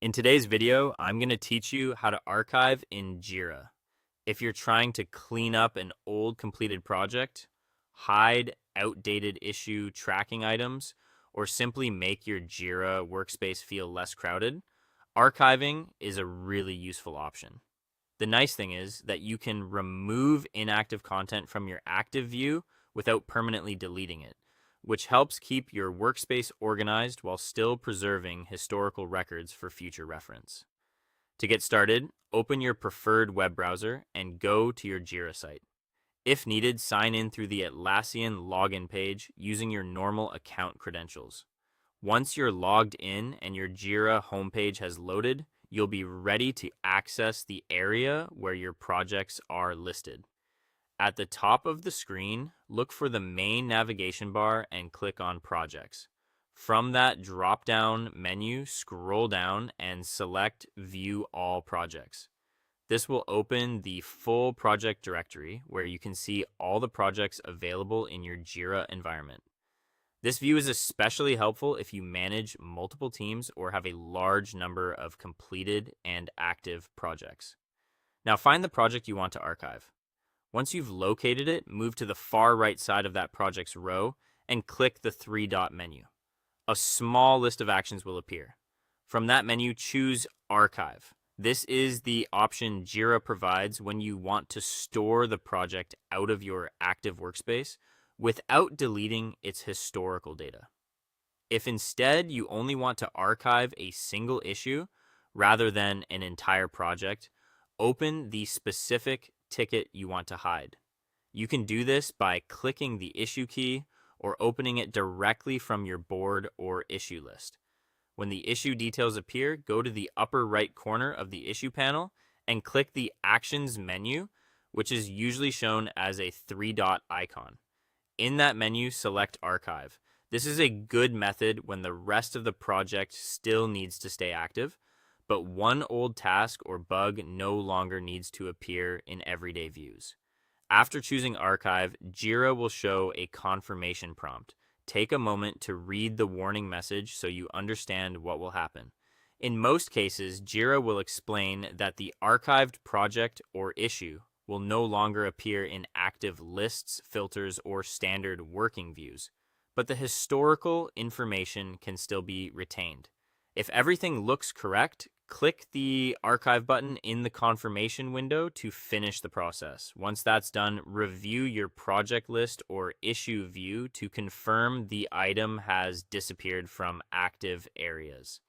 In today's video, I'm going to teach you how to archive in Jira. If you're trying to clean up an old completed project, hide outdated issue tracking items, or simply make your Jira workspace feel less crowded, archiving is a really useful option. The nice thing is that you can remove inactive content from your active view without permanently deleting it, which helps keep your workspace organized while still preserving historical records for future reference. To get started, open your preferred web browser and go to your Jira site. If needed, sign in through the Atlassian login page using your normal account credentials. Once you're logged in and your Jira homepage has loaded, you'll be ready to access the area where your projects are listed. At the top of the screen, look for the main navigation bar and click on Projects. From that drop-down menu, scroll down and select View All Projects. This will open the full project directory where you can see all the projects available in your Jira environment. This view is especially helpful if you manage multiple teams or have a large number of completed and active projects. Now find the project you want to archive. Once you've located it, move to the far right side of that project's row and click the three-dot menu. A small list of actions will appear. From that menu, choose Archive. This is the option Jira provides when you want to store the project out of your active workspace without deleting its historical data. If instead you only want to archive a single issue rather than an entire project, open the specific ticket you want to hide. You can do this by clicking the issue key or opening it directly from your board or issue list. When the issue details appear, go to the upper right corner of the issue panel and click the Actions menu, which is usually shown as a three-dot icon. In that menu, select Archive. This is a good method when the rest of the project still needs to stay active, but one old task or bug no longer needs to appear in everyday views. After choosing Archive, Jira will show a confirmation prompt. Take a moment to read the warning message so you understand what will happen. In most cases, Jira will explain that the archived project or issue will no longer appear in active lists, filters, or standard working views, but the historical information can still be retained. If everything looks correct, click the Archive button in the confirmation window to finish the process. Once that's done, review your project list or issue view to confirm the item has disappeared from active areas.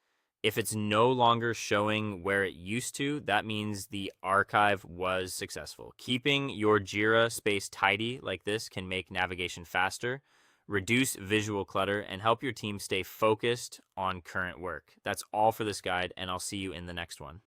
If it's no longer showing where it used to, that means the archive was successful. Keeping your Jira space tidy like this can make navigation faster, reduce visual clutter, and help your team stay focused on current work. That's all for this guide, and I'll see you in the next one.